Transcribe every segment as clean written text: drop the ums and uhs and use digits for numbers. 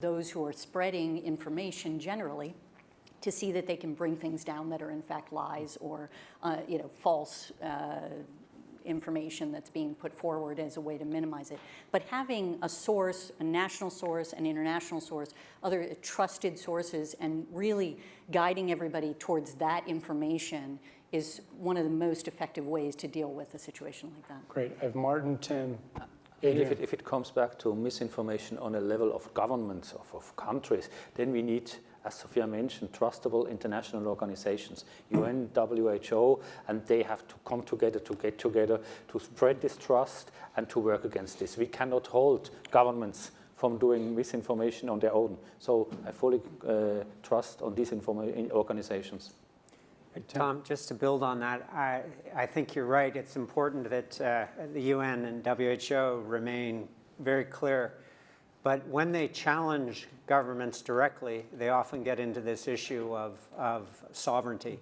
those who are spreading information generally to see that they can bring things down that are in fact lies or false information that's being put forward as a way to minimize it. But having a source, a national source, an international source, other trusted sources, and really guiding everybody towards that information is one of the most effective ways to deal with a situation like that. Great. I have Martin, Tim, Adrian. If it comes back to misinformation on a level of governments, of countries, then we need, as Sophia mentioned, trustable international organizations, UN, WHO, and they have to come together, to get together, to spread this trust and to work against this. We cannot hold governments from doing misinformation on their own. So I fully trust on these organizations. Tom, just to build on that, I think you're right. It's important that the UN and WHO remain very clear. But when they challenge governments directly, they often get into this issue of sovereignty.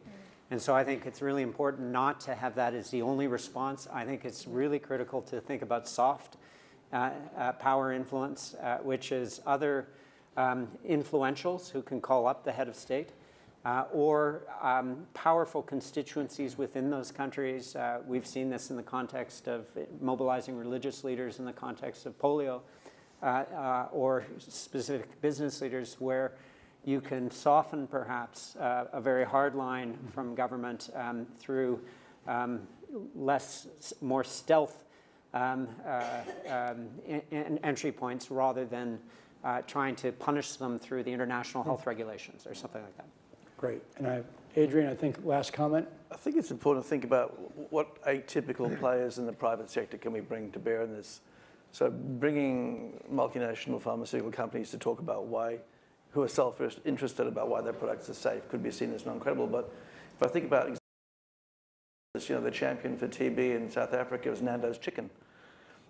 And so I think it's really important not to have that as the only response. I think it's really critical to think about soft power influence, which is other influentials who can call up the head of state. Or powerful constituencies within those countries. We've seen this in the context of mobilizing religious leaders in the context of polio, or specific business leaders, where you can soften perhaps a very hard line from government through more stealth entry points rather than trying to punish them through the international health regulations or something like that. Great. And Adrian, I think last comment. I think it's important to think about what atypical players in the private sector can we bring to bear in this. So bringing multinational pharmaceutical companies to talk about who are self-interested about why their products are safe could be seen as non-credible. But if I think about, the champion for TB in South Africa was Nando's Chicken.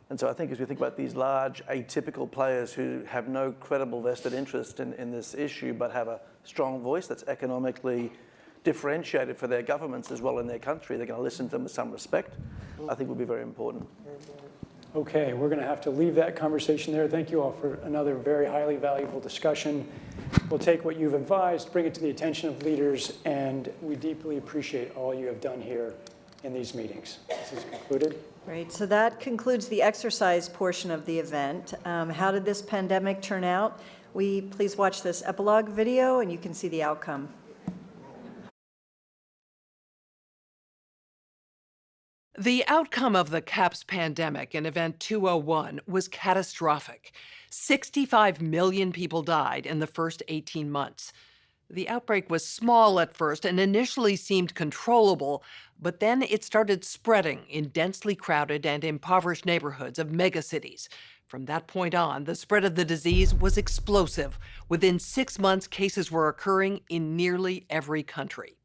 And so I think as we think about these large atypical players who have no credible vested interest in this issue but have a strong voice that's economically differentiated for their governments as well in their country, they're going to listen to them with some respect, I think will be very important. Okay, we're going to have to leave that conversation there. Thank you all for another very highly valuable discussion. We'll take what you've advised, bring it to the attention of leaders, and we deeply appreciate all you have done here in these meetings. This is concluded. Great. So that concludes the exercise portion of the event. How did this pandemic turn out? Please watch this epilogue video, and you can see the outcome. The outcome of the CAPS pandemic in Event 201 was catastrophic. 65 million people died in the first 18 months. The outbreak was small at first and initially seemed controllable, but then it started spreading in densely crowded and impoverished neighborhoods of megacities. From that point on, the spread of the disease was explosive. Within 6 months, cases were occurring in nearly every country.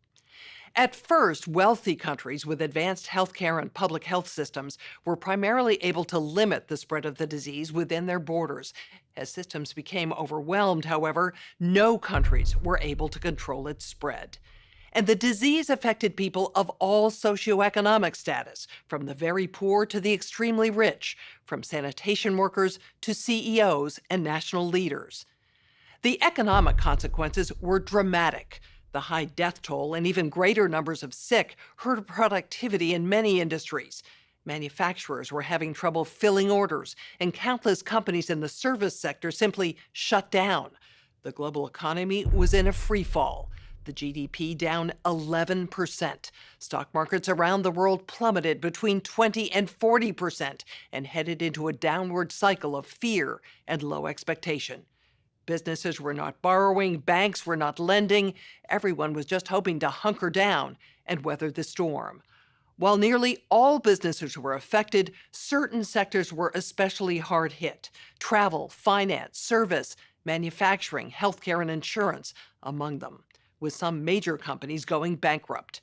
At first, wealthy countries with advanced healthcare and public health systems were primarily able to limit the spread of the disease within their borders. As systems became overwhelmed, however, no countries were able to control its spread. And the disease affected people of all socioeconomic status, from the very poor to the extremely rich, from sanitation workers to CEOs and national leaders. The economic consequences were dramatic. The high death toll and even greater numbers of sick hurt productivity in many industries. Manufacturers were having trouble filling orders, and countless companies in the service sector simply shut down. The global economy was in a free fall. The GDP down 11%. Stock markets around the world plummeted between 20 and 40% and headed into a downward cycle of fear and low expectation. Businesses were not borrowing, banks were not lending. Everyone was just hoping to hunker down and weather the storm. While nearly all businesses were affected, certain sectors were especially hard hit. Travel, finance, service, manufacturing, healthcare, and insurance among them, with some major companies going bankrupt.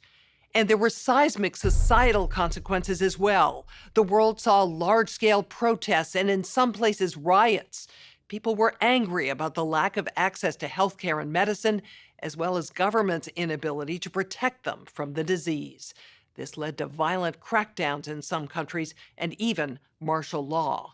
And there were seismic societal consequences as well. The world saw large-scale protests and in some places riots. People were angry about the lack of access to healthcare and medicine, as well as government's inability to protect them from the disease. This led to violent crackdowns in some countries and even martial law.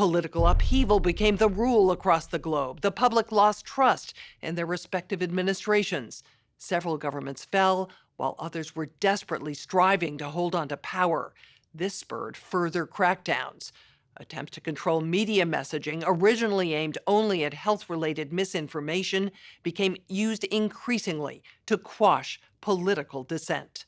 Political upheaval became the rule across the globe. The public lost trust in their respective administrations. Several governments fell, while others were desperately striving to hold on to power. This spurred further crackdowns. Attempts to control media messaging, originally aimed only at health-related misinformation, became used increasingly to quash political dissent.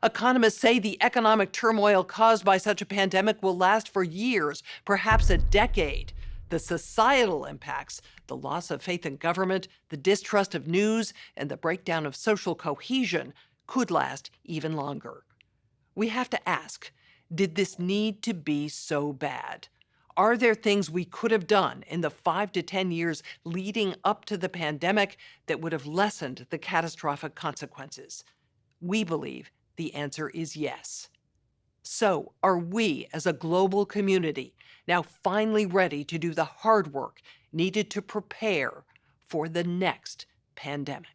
Economists say the economic turmoil caused by such a pandemic will last for years, perhaps a decade. The societal impacts, the loss of faith in government, the distrust of news, and the breakdown of social cohesion could last even longer. We have to ask, did this need to be so bad? Are there things we could have done in the 5 to 10 years leading up to the pandemic that would have lessened the catastrophic consequences? We believe the answer is yes. So, are we as a global community now finally ready to do the hard work needed to prepare for the next pandemic?